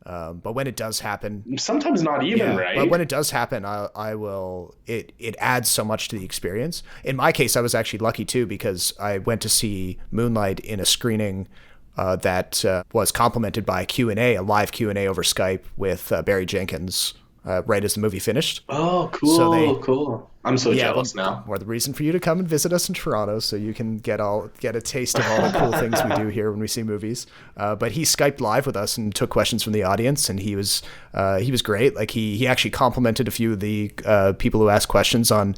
But when it does happen, Sometimes not even, right? But when it does happen, I will. It adds so much to the experience. In my case, I was actually lucky too because I went to see Moonlight in a screening that was complemented by a live Q&A over Skype with Barry Jenkins right as the movie finished. Oh, cool, So cool. I'm so jealous now. More the reason for you to come and visit us in Toronto, so you can get a taste of all the cool things we do here when we see movies. But he Skyped live with us and took questions from the audience, and he was great. Like he actually complimented a few of the people who asked questions on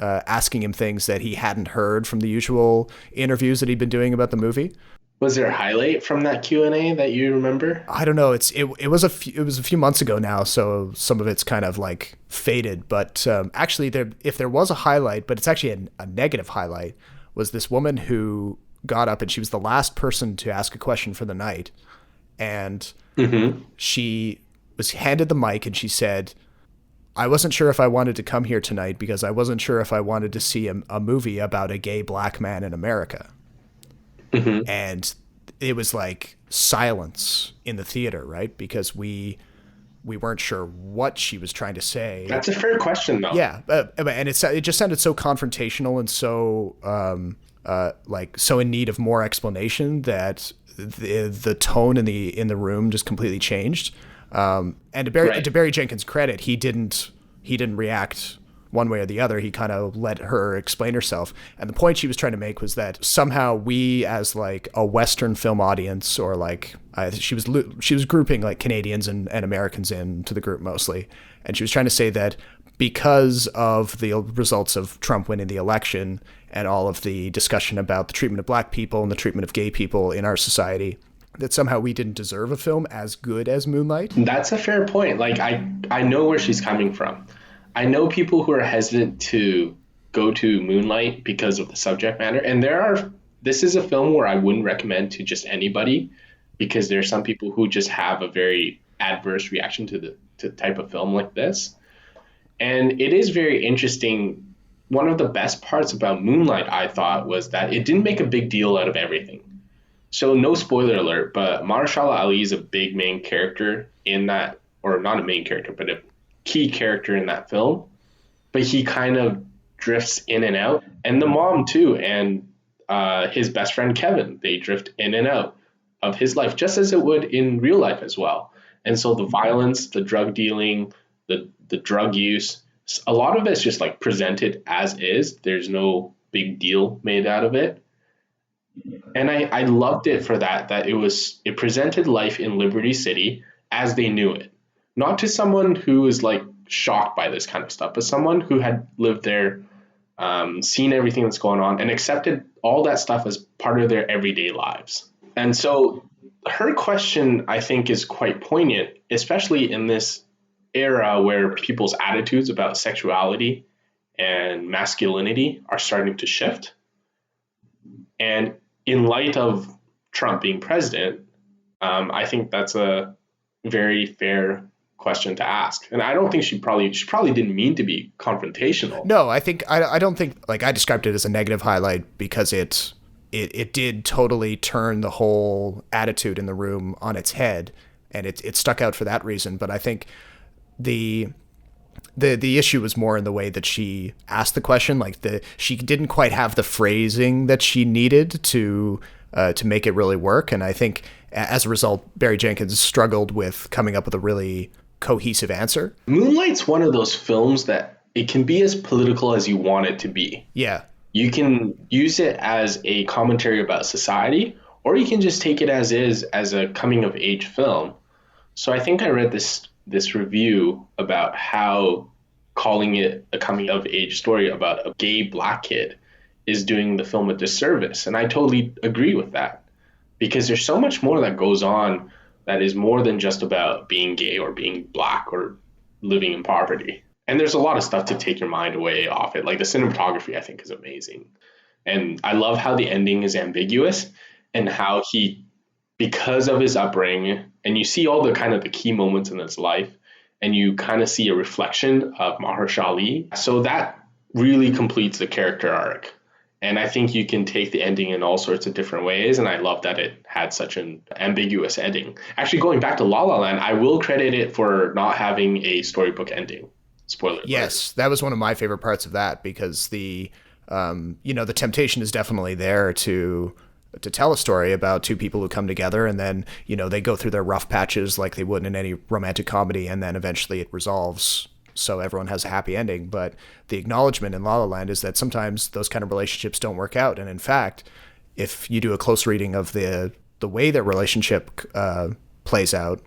asking him things that he hadn't heard from the usual interviews that he'd been doing about the movie. Was there a highlight from that Q&A that you remember? I don't know. It was a few months ago now, so some of it's kind of like faded. But actually, if there was a highlight, but it's actually a negative highlight, was this woman who got up and she was the last person to ask a question for the night, and she was handed the mic and she said, "I wasn't sure if I wanted to come here tonight because I wasn't sure if I wanted to see a movie about a gay black man in America." And it was like silence in the theater, right? Because we we weren't sure what she was trying to say. That's a fair question, though. Yeah, and it just sounded so confrontational and so so in need of more explanation that the tone in the room just completely changed. And to Barry Jenkins' credit, he didn't react one way or the other. He kind of let her explain herself. And the point she was trying to make was that somehow we, as like a Western film audience, or like she was grouping like Canadians and Americans into the group mostly. And she was trying to say that because of the results of Trump winning the election and all of the discussion about the treatment of black people and the treatment of gay people in our society, that somehow we didn't deserve a film as good as Moonlight. That's a fair point. Like, I know where she's coming from. I know people who are hesitant to go to Moonlight because of the subject matter. And this is a film where I wouldn't recommend to just anybody, because there are some people who just have a very adverse reaction to the type of film like this. And it is very interesting. One of the best parts about Moonlight, I thought, was that it didn't make a big deal out of everything. So no spoiler alert, but Mahershala Ali is a big main character in that, or not a main character, but a key character in that film. But he kind of drifts in and out. And the mom too, and his best friend Kevin, they drift in and out of his life, just as it would in real life as well. And so the violence, the drug dealing, the drug use, a lot of it's just like presented as is. There's no big deal made out of it. And I loved it for that it presented life in Liberty City as they knew it. Not to someone who is like shocked by this kind of stuff, but someone who had lived there, seen everything that's going on, and accepted all that stuff as part of their everyday lives. And so her question, I think, is quite poignant, especially in this era where people's attitudes about sexuality and masculinity are starting to shift. And in light of Trump being president, I think that's a very fair question to ask. And I don't think she probably didn't mean to be confrontational. No, I don't think, like, I described it as a negative highlight because it did totally turn the whole attitude in the room on its head, and it stuck out for that reason. But I think the issue was more in the way that she asked the question. Like, she didn't quite have the phrasing that she needed to make it really work. And I think as a result, Barry Jenkins struggled with coming up with a really cohesive answer. Moonlight's one of those films that it can be as political as you want it to be. Yeah. You can use it as a commentary about society, or you can just take it as is, as a coming of age film. So I think I read this review about how calling it a coming of age story about a gay black kid is doing the film a disservice. And I totally agree with that, because there's so much more that goes on that is more than just about being gay or being black or living in poverty. And there's a lot of stuff to take your mind away off it. Like the cinematography, I think, is amazing. And I love how the ending is ambiguous, and how he, because of his upbringing, and you see all the kind of the key moments in his life, and you kind of see a reflection of Mahershala Ali. So that really completes the character arc. And I think you can take the ending in all sorts of different ways. And I love that it had such an ambiguous ending. Actually, going back to La La Land, I will credit it for not having a storybook ending. Spoiler alert. Yes, that was one of my favorite parts of that, because the temptation is definitely there to tell a story about two people who come together, and then, they go through their rough patches like they would in any romantic comedy, and then eventually it resolves so everyone has a happy ending. But the acknowledgement in La La Land is that sometimes those kind of relationships don't work out. And in fact, if you do a close reading of the way that relationship plays out,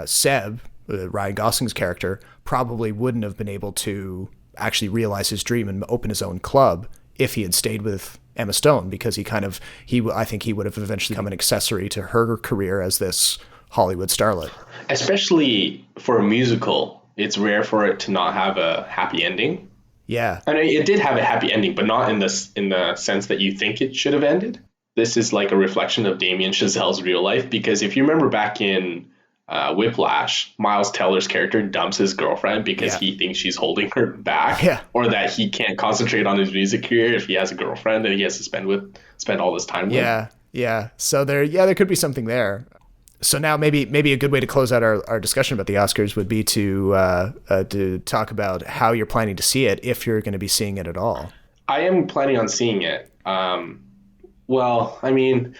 Seb, Ryan Gosling's character, probably wouldn't have been able to actually realize his dream and open his own club if he had stayed with Emma Stone, because I think he would have eventually become an accessory to her career as this Hollywood starlet. Especially for a musical, it's rare for it to not have a happy ending. Yeah. I mean, it did have a happy ending, but not in the sense that you think it should have ended. This is like a reflection of Damien Chazelle's real life, because if you remember back in Whiplash, Miles Teller's character dumps his girlfriend because he thinks she's holding her back, or that he can't concentrate on his music career if he has a girlfriend that he has to spend all this time with. Yeah. So there could be something there. So now maybe a good way to close out our discussion about the Oscars would be to talk about how you're planning to see it, if you're going to be seeing it at all. I am planning on seeing it. Well, I mean,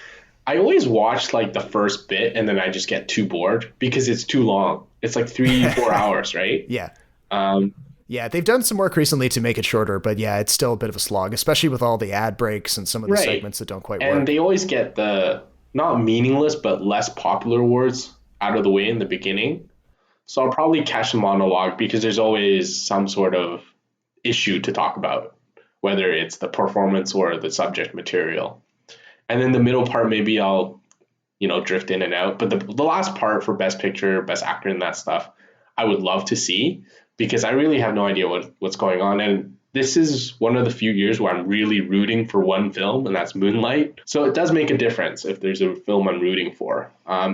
I always watch like the first bit and then I just get too bored because it's too long. It's like 3-4 hours, right? Yeah. Um, Yeah, they've done some work recently to make it shorter, but yeah, it's still a bit of a slog, especially with all the ad breaks and some of the Right. segments that don't quite and work. they always get the not meaningless but less popular words out of the way in the beginning. So I'll probably catch the monologue because there's always some sort of issue to talk about, whether it's the performance or the subject material. And then the middle part, maybe I'll, drift in and out. But the last part for Best Picture, Best Actor, and that stuff, I would love to see because I really have no idea what's going on. And this is one of the few years where I'm really rooting for one film, and that's Moonlight. So it does make a difference if there's a film I'm rooting for.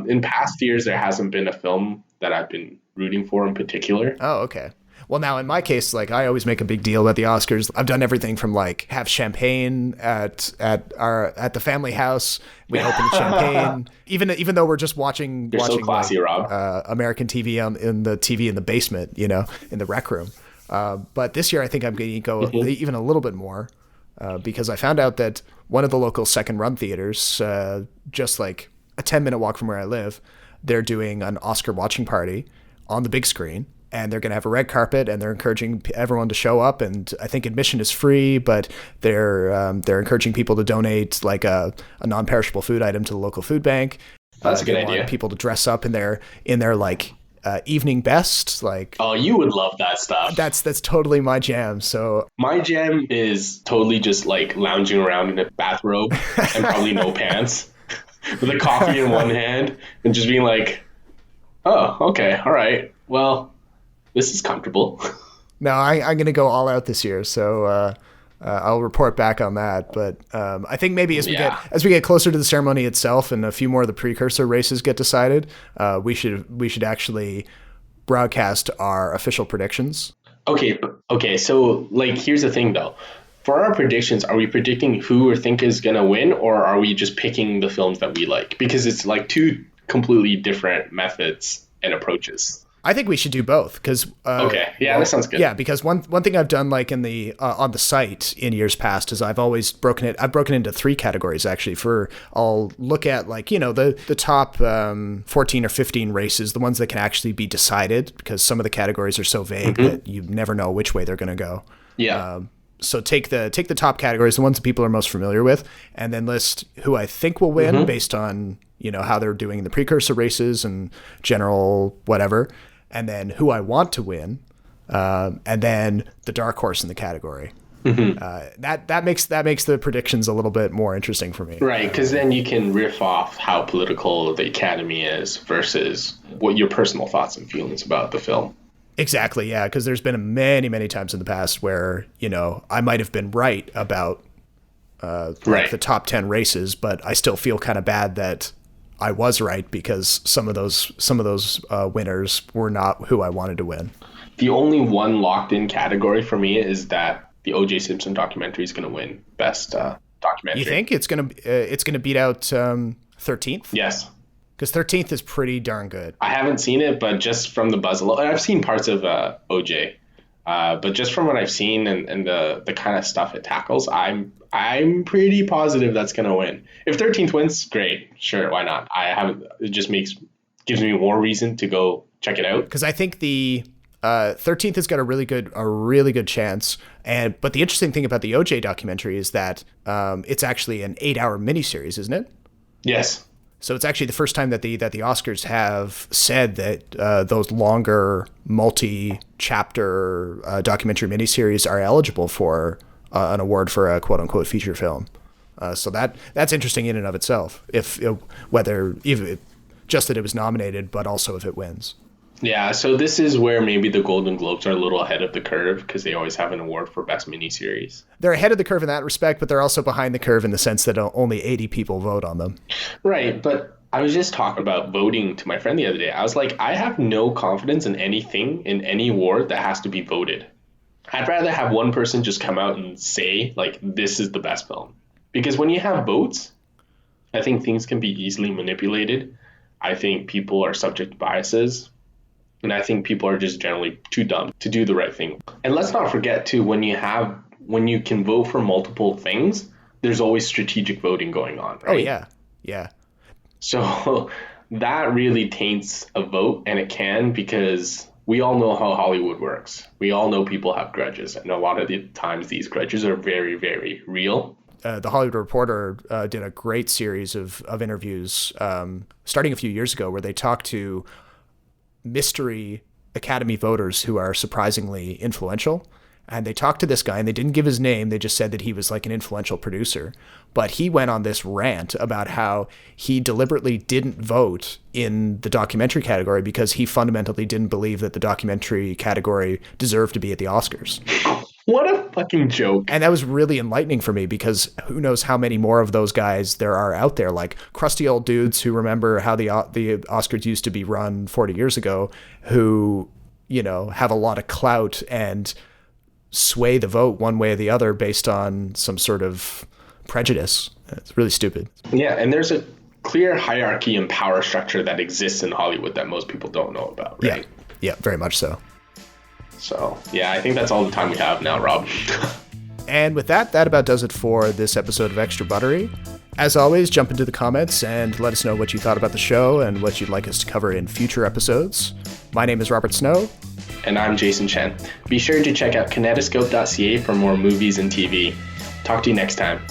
In past years, there hasn't been a film that I've been rooting for in particular. Oh, okay. Well, now in my case, like I always make a big deal about the Oscars. I've done everything from like have champagne at the family house. We open the champagne, even though we're just watching so classy, like, Rob. American TV in the TV in the basement, in the rec room. But this year, I think I'm going to go even a little bit more because I found out that one of the local second run theaters, just like a 10-minute walk from where I live, they're doing an Oscar watching party on the big screen. And they're going to have a red carpet, and they're encouraging everyone to show up. And I think admission is free, but they're encouraging people to donate like a non-perishable food item to the local food bank. That's a good they idea. Want people to dress up in their like evening best. Like, Oh, you would love that stuff. that's totally my jam. So My jam is totally just like lounging around in a bathrobe and probably no pants with a coffee in one hand and just being like, oh, okay, all right, well, this is comfortable. no, I'm going to go all out this year. So I'll report back on that. But I think maybe as we get closer to the ceremony itself and a few more of the precursor races get decided, we should actually broadcast our official predictions. Okay. So like, here's the thing though. For our predictions, are we predicting who we think is gonna win, or are we just picking the films that we like? Because it's like two completely different methods and approaches. I think we should do both because Okay, yeah, that sounds good. Yeah, because one thing I've done like in the on the site in years past is I've always broken it into 3 categories actually. I'll look at like the top 14 or 15 races, the ones that can actually be decided because some of the categories are so vague that you never know which way they're going to go. Yeah. So take the top categories, the ones that people are most familiar with, and then list who I think will win based on how they're doing in the precursor races and general whatever. And then who I want to win, and then the dark horse in the category. That makes the predictions a little bit more interesting for me. Right, because then you can riff off how political the Academy is versus what your personal thoughts and feelings about the film. Exactly, yeah, because there's been many times in the past where I might have been right about like the top 10 races, but I still feel kind of bad that I was right because some of those winners were not who I wanted to win. The only one locked in category for me is that the O.J. Simpson documentary is going to win best documentary. You think it's gonna beat out 13th? Yes. Because 13th is pretty darn good. I haven't seen it, but just from the buzz alone, I've seen parts of O.J. But just from what I've seen and the kind of stuff it tackles, I'm pretty positive that's gonna win. If 13th wins, great, sure, why not? It just gives me more reason to go check it out. Because I think the 13th has got a really good chance. But the interesting thing about the OJ documentary is that it's actually an 8-hour miniseries, isn't it? Yes. So it's actually the first time that the Oscars have said that those longer multi-chapter documentary miniseries are eligible for an award for a quote-unquote feature film. So that's interesting in and of itself. Whether just that it was nominated, but also if it wins. Yeah, so this is where maybe the Golden Globes are a little ahead of the curve because they always have an award for best miniseries. They're ahead of the curve in that respect, but they're also behind the curve in the sense that only 80 people vote on them. Right, but I was just talking about voting to my friend the other day. I was like, I have no confidence in anything, in any award that has to be voted. I'd rather have one person just come out and say, like, this is the best film. Because when you have votes, I think things can be easily manipulated. I think people are subject to biases. And I think people are just generally too dumb to do the right thing. And let's not forget too, when you can vote for multiple things, there's always strategic voting going on, right? Oh yeah. Yeah. So that really taints a vote, and it can, because we all know how Hollywood works. We all know people have grudges, and a lot of the times these grudges are very, very real. The Hollywood Reporter did a great series of interviews starting a few years ago where they talked to mystery Academy voters who are surprisingly influential. And they talked to this guy, and they didn't give his name. They just said that he was like an influential producer. But he went on this rant about how he deliberately didn't vote in the documentary category because he fundamentally didn't believe that the documentary category deserved to be at the Oscars. What a fucking joke. And that was really enlightening for me, because who knows how many more of those guys there are out there, like crusty old dudes who remember how the Oscars used to be run 40 years ago, who, you know, have a lot of clout and sway the vote one way or the other based on some sort of prejudice. It's really stupid. Yeah, and there's a clear hierarchy and power structure that exists in Hollywood that most people don't know about, right? Yeah, very much so. So, yeah, I think that's all the time we have now, Rob. And with that about does it for this episode of Extra Buttery. As always, jump into the comments and let us know what you thought about the show and what you'd like us to cover in future episodes. My name is Robert Snow. And I'm Jason Chen. Be sure to check out kinetoscope.ca for more movies and TV. Talk to you next time.